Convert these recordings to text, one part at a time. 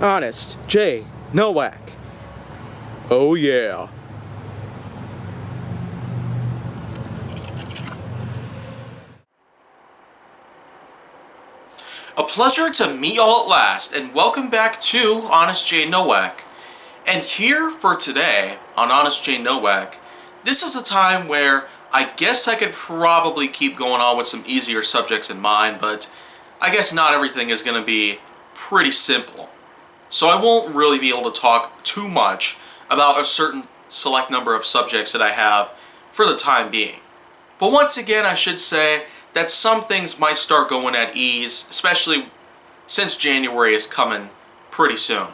Honest J. Nowak. Oh yeah. A pleasure to meet y'all at last, and welcome back to Honest J. Nowak. And here for today on Honest J. Nowak, this is a time where I guess I could probably keep going on with some easier subjects in mind, but I guess not everything is going to be pretty simple. So I won't really be able to talk too much about a certain select number of subjects that I have for the time being. But once again, I should say that some things might start going at ease, especially since January is coming pretty soon.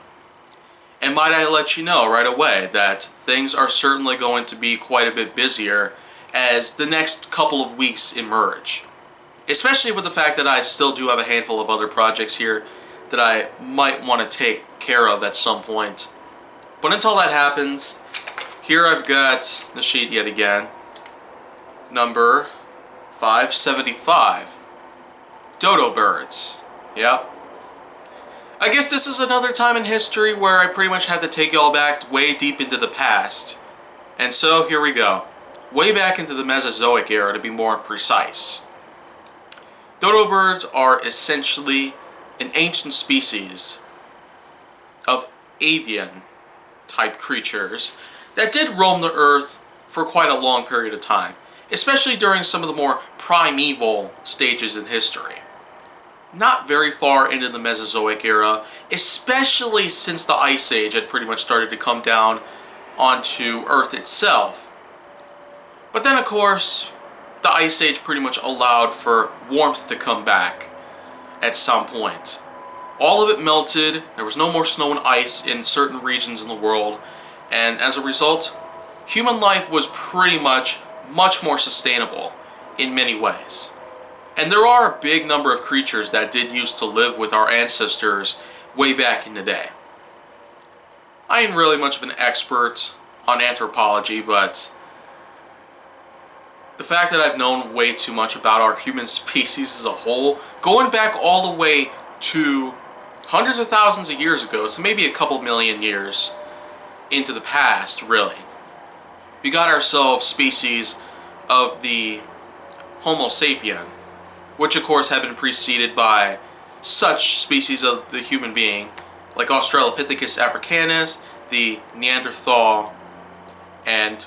And might I let you know right away that things are certainly going to be quite a bit busier as the next couple of weeks emerge. Especially with the fact that I still do have a handful of other projects here that I might want to take care of at some point. But until that happens, here I've got the sheet yet again. Number 575. Dodo birds. Yep. I guess this is another time in history where I pretty much had to take y'all back way deep into the past. And so here we go. Way back into the Mesozoic era, to be more precise. Dodo birds are essentially an ancient species of avian type creatures that did roam the earth for quite a long period of time, especially during some of the more primeval stages in history. Not very far into the Mesozoic era, especially since the Ice Age had pretty much started to come down onto Earth itself. But then, of course, the Ice Age pretty much allowed for warmth to come back at some point. All of it melted, there was no more snow and ice in certain regions in the world, and as a result, human life was pretty much more sustainable in many ways. And there are a big number of creatures that did used to live with our ancestors way back in the day. I ain't really much of an expert on anthropology, but the fact that I've known way too much about our human species as a whole, going back all the way to hundreds of thousands of years ago, so maybe a couple million years into the past, really. We got ourselves species of the Homo sapien, which of course had been preceded by such species of the human being, like Australopithecus africanus, the Neanderthal, and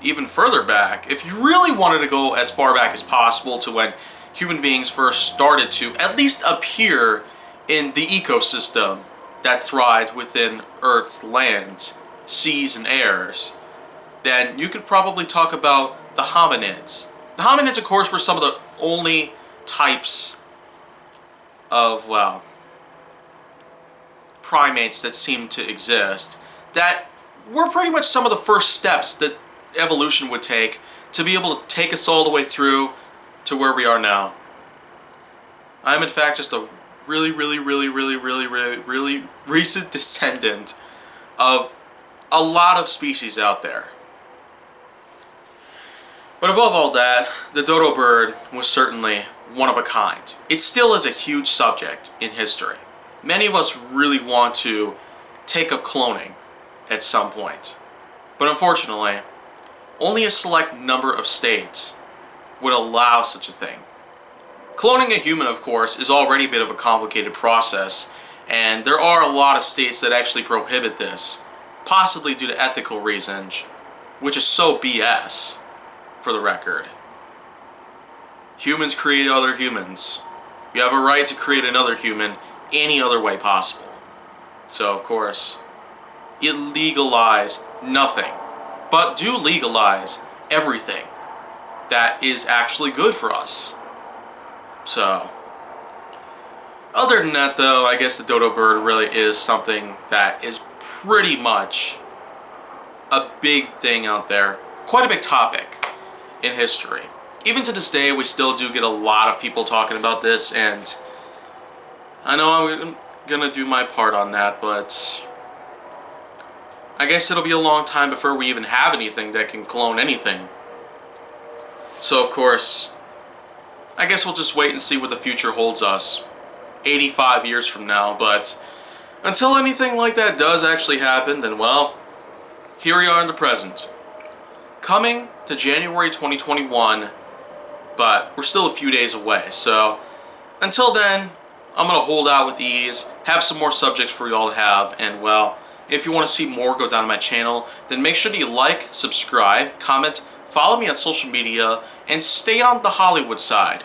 even further back, if you really wanted to go as far back as possible to when human beings first started to at least appear in the ecosystem that thrived within Earth's lands, seas, and airs, then you could probably talk about the hominids. The hominids, of course, were some of the only types of, well, primates that seemed to exist that were pretty much some of the first steps that evolution would take to be able to take us all the way through to where we are now. I am in fact just a really recent descendant of a lot of species out there. But above all that, the dodo bird was certainly one of a kind. It still is a huge subject in history. Many of us really want to take up cloning at some point. But unfortunately, only a select number of states would allow such a thing. Cloning a human, of course, is already a bit of a complicated process, and there are a lot of states that actually prohibit this, possibly due to ethical reasons, which is so BS, for the record. Humans create other humans. You have a right to create another human any other way possible. So, of course, you legalize nothing, but do legalize everything that is actually good for us. So, other than that though, I guess the dodo bird really is something that is pretty much a big thing out there. Quite a big topic in history. Even to this day, we still do get a lot of people talking about this, and I know I'm gonna do my part on that, but I guess it'll be a long time before we even have anything that can clone anything. So of course, I guess we'll just wait and see what the future holds us 85 years from now, but Until anything like that does actually happen, then well, here we are in the present. Coming to January 2021, but we're still a few days away, so until then, I'm going to hold out with ease, have some more subjects for y'all to have, and well, if you want to see more go down to my channel, then make sure that you like, subscribe, comment, follow me on social media, and stay on the Hollywood side.